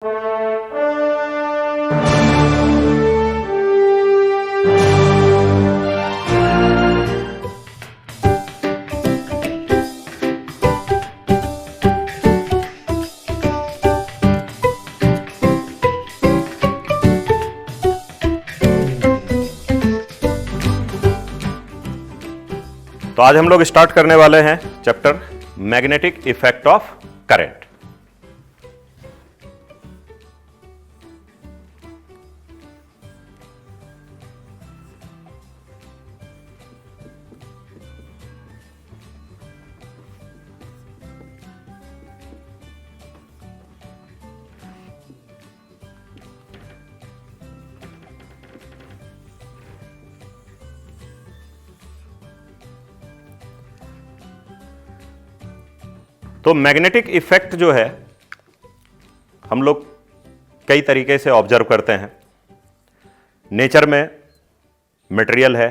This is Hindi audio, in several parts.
तो आज हम लोग स्टार्ट करने वाले हैं chapter magnetic effect of current. तो मैग्नेटिक इफेक्ट जो है हम लोग कई तरीके से ऑब्जर्व करते हैं। नेचर में मटेरियल है,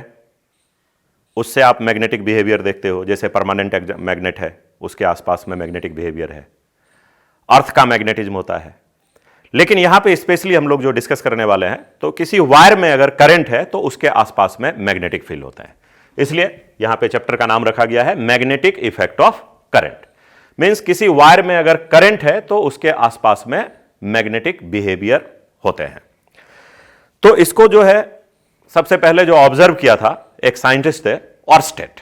उससे आप मैग्नेटिक बिहेवियर देखते हो, जैसे परमानेंट मैग्नेट है उसके आसपास में मैग्नेटिक बिहेवियर है। अर्थ का मैग्नेटिज्म होता है। लेकिन यहां पे स्पेशली हम लोग जो डिस्कस करने वाले हैं, तो किसी वायर में अगर करंट है तो उसके आसपास में मैग्नेटिक फील्ड होता है। इसलिए यहां पे चैप्टर का नाम रखा गया है magnetic effect of current. Means किसी वायर में अगर करंट है तो उसके आसपास में मैग्नेटिक बिहेवियर होते हैं। तो इसको जो है सबसे पहले जो ऑब्जर्व किया था एक साइंटिस्ट थे ऑर्स्टेड।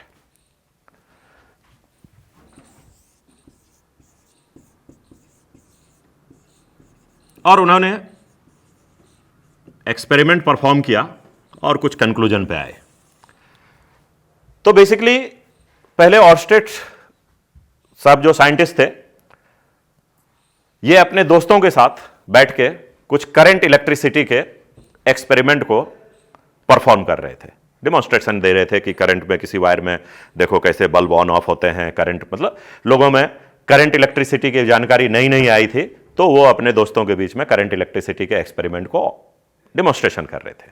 और उन्होंने एक्सपेरिमेंट परफॉर्म किया और कुछ कंक्लूजन पे आए। तो बेसिकली पहले ऑर्स्टेड साहब जो साइंटिस्ट थे, ये अपने दोस्तों के साथ बैठ के कुछ करंट इलेक्ट्रिसिटी के एक्सपेरिमेंट को परफॉर्म कर रहे थे, डिमॉन्स्ट्रेशन दे रहे थे कि करंट में किसी वायर में देखो कैसे बल्ब ऑन ऑफ होते हैं। करंट मतलब लोगों में करंट इलेक्ट्रिसिटी की जानकारी नई नई आई थी, तो वो अपने दोस्तों के बीच में करंट इलेक्ट्रिसिटी के एक्सपेरिमेंट को डिमॉन्स्ट्रेशन कर रहे थे।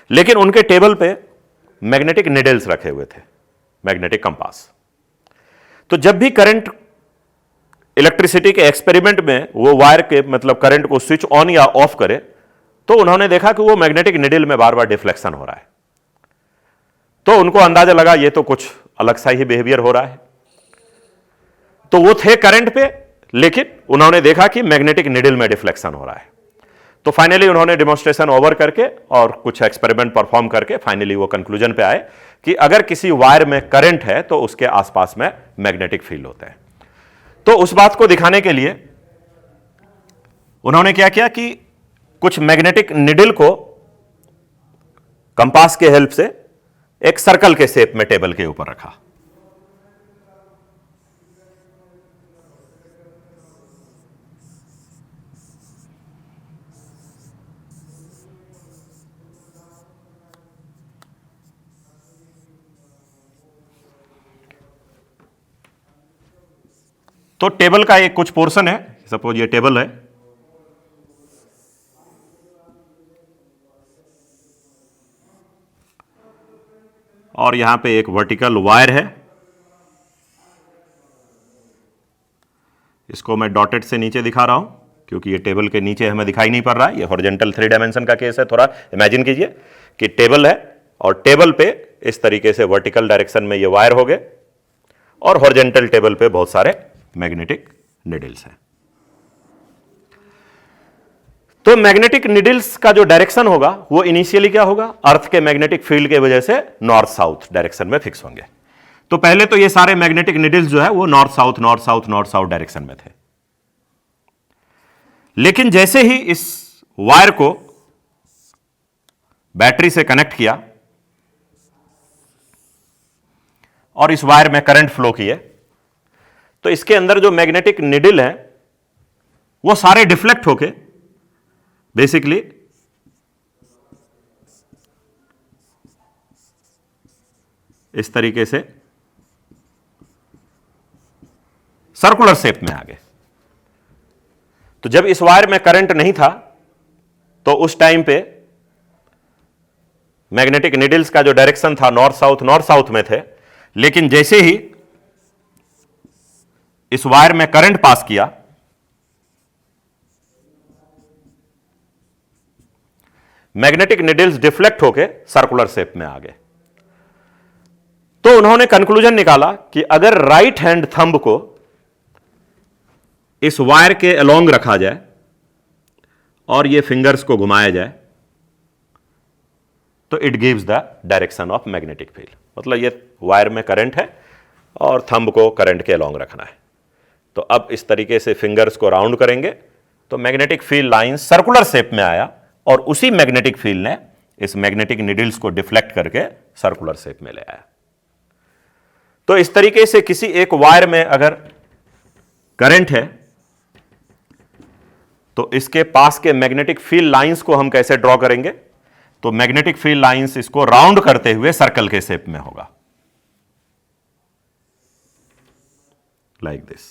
लेकिन उनके टेबल पे मैग्नेटिक निडल्स रखे हुए थे, मैग्नेटिक कंपास। तो जब भी करंट इलेक्ट्रिसिटी के एक्सपेरिमेंट में वो वायर के मतलब करंट को स्विच ऑन या ऑफ करे, तो उन्होंने देखा कि वो मैग्नेटिक निडल में बार बार डिफ्लेक्शन हो रहा है। तो उनको अंदाजा लगा ये तो कुछ अलग सा ही बिहेवियर हो रहा है। तो वो थे करंट पे, लेकिन उन्होंने देखा कि मैग्नेटिक निडल में डिफ्लेक्शन हो रहा है। तो फाइनली उन्होंने डिमॉन्स्ट्रेशन ओवर करके और कुछ एक्सपेरिमेंट परफॉर्म करके फाइनली वो कंक्लूजन पे आए कि अगर किसी वायर में करंट है तो उसके आसपास में मैग्नेटिक फील्ड होते हैं। तो उस बात को दिखाने के लिए उन्होंने क्या किया कि कुछ मैग्नेटिक निडल को कंपास के हेल्प से एक सर्कल के शेप में टेबल के ऊपर रखा। तो टेबल का एक कुछ पोर्शन है, सपोज ये टेबल है, और यहां पे एक वर्टिकल वायर है। इसको मैं डॉटेड से नीचे दिखा रहा हूं क्योंकि ये टेबल के नीचे हमें दिखाई नहीं पड़ रहा है। ये हॉरिजॉन्टल 3 डायमेंशन का केस है। थोड़ा इमेजिन कीजिए कि टेबल है और टेबल पे इस तरीके से वर्टिकल डायरेक्शन में ये वायर हो गए और हॉरिजॉन्टल टेबल पे बहुत सारे मैग्नेटिक निडल्स हैं। तो मैग्नेटिक निडल्स का जो डायरेक्शन होगा वो इनिशियली क्या होगा, अर्थ के मैग्नेटिक फील्ड के वजह से नॉर्थ साउथ डायरेक्शन में फिक्स होंगे। तो पहले तो ये सारे मैग्नेटिक निडल्स जो है वो north south north south north south direction में थे। लेकिन जैसे ही इस वायर को बैटरी से कनेक्ट किया और इस वायर में करंट फ्लो किए, तो इसके अंदर जो मैग्नेटिक निडल है वो सारे डिफ्लेक्ट होके बेसिकली इस तरीके से सर्कुलर शेप में आ गए। तो जब इस वायर में करंट नहीं था तो उस टाइम पे मैग्नेटिक निडल्स का जो डायरेक्शन था नॉर्थ साउथ में थे। लेकिन जैसे ही इस वायर में करंट पास किया मैग्नेटिक निडल्स डिफ्लेक्ट होके सर्कुलर शेप में आ गए। तो उन्होंने कंक्लूजन निकाला कि अगर राइट हैंड थंब को इस वायर के अलोंग रखा जाए और ये फिंगर्स को घुमाया जाए तो it gives the direction of magnetic field. मतलब ये वायर में करंट है और थंब को करंट के अलोंग रखना है। तो अब इस तरीके से फिंगर्स को राउंड करेंगे तो magnetic field line circular shape में आया और उसी मैग्नेटिक फील्ड ने इस मैग्नेटिक निडल्स को डिफ्लेक्ट करके सर्कुलर शेप में ले आया। तो इस तरीके से किसी एक वायर में अगर करंट है तो इसके पास के मैग्नेटिक फील्ड लाइंस को हम कैसे ड्रॉ करेंगे? तो मैग्नेटिक फील्ड लाइंस इसको राउंड करते हुए सर्कल के शेप में होगा, लाइक दिस।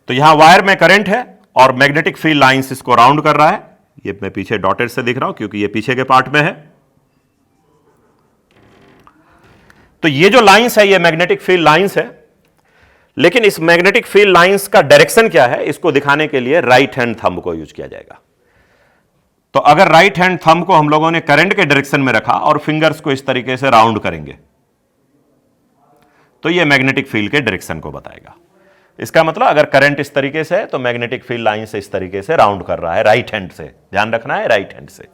तो यहां वायर में करंट है और मैग्नेटिक फील्ड लाइंस इसको राउंड कर रहा है। ये मैं पीछे डॉटेड से दिख रहा हूं क्योंकि ये पीछे के पार्ट में है। तो ये जो लाइंस है ये मैग्नेटिक फील्ड लाइंस है, लेकिन इस मैग्नेटिक फील्ड लाइंस का डायरेक्शन क्या है इसको दिखाने के लिए राइट हैंड थंब को यूज किया जाएगा। तो अगर राइट हैंड थंब को हम लोगों ने करंट के डायरेक्शन में रखा और फिंगर्स को इस तरीके से राउंड करेंगे तो ये मैग्नेटिक फील्ड के डायरेक्शन को बताएगा। इसका मतलब अगर करंट इस तरीके से है तो मैग्नेटिक फील्ड लाइन से इस तरीके से राउंड कर रहा है राइट हैंड से। ध्यान रखना है, राइट हैंड से।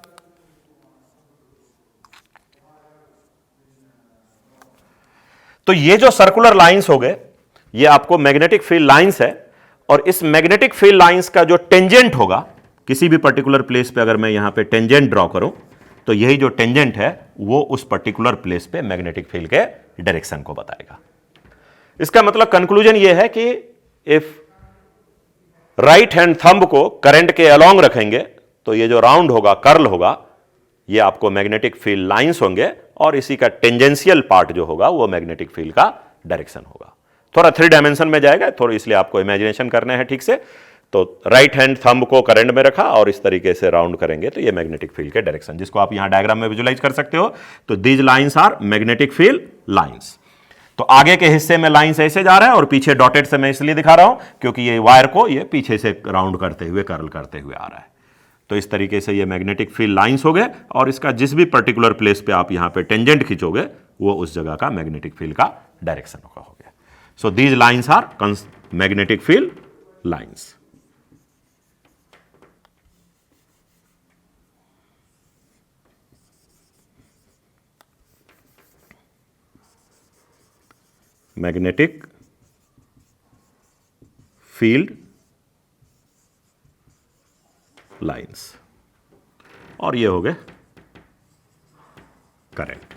तो ये जो सर्कुलर लाइंस हो गए ये आपको मैग्नेटिक फील्ड लाइंस है और इस मैग्नेटिक फील्ड लाइंस का जो टेंजेंट होगा किसी भी पर्टिकुलर प्लेस पे, अगर मैं यहां पे टेंजेंट ड्रॉ करूं तो यही जो टेंजेंट है वो उस पर्टिकुलर प्लेस पे मैग्नेटिक फील्ड के डायरेक्शन को बताएगा। इसका मतलब कंक्लूजन ये है कि इफ राइट हैंड थंब को करंट के अलोंग रखेंगे तो ये जो राउंड होगा, कर्ल होगा, ये आपको मैग्नेटिक फील्ड लाइंस होंगे और इसी का टेंजेंशियल पार्ट जो होगा वो मैग्नेटिक फील्ड का डायरेक्शन होगा। थोड़ा 3 डायमेंशन में जाएगा, थोड़ा इसलिए आपको इमेजिनेशन करना है ठीक से। तो राइट हैंड थंब को करंट में रखा और इस तरीके से राउंड करेंगे तो ये मैग्नेटिक फील्ड के डायरेक्शन, जिसको आप यहां डायग्राम में विजुलाइज कर सकते हो। तो these lines are magnetic field lines. तो आगे के हिस्से में लाइंस ऐसे जा रहा है और पीछे डॉटेड से मैं इसलिए दिखा रहा हूं क्योंकि ये वायर को ये पीछे से राउंड करते हुए, कर्ल करते हुए आ रहा है। तो इस तरीके से ये मैग्नेटिक फील्ड लाइंस हो गए और इसका जिस भी पर्टिकुलर प्लेस पे आप यहां पे टेंजेंट खींचोगे वो उस जगह का मैग्नेटिक फील्ड का डायरेक्शन हो गया। So these lines are magnetic field lines. Magnetic field lines और ये हो गए करंट।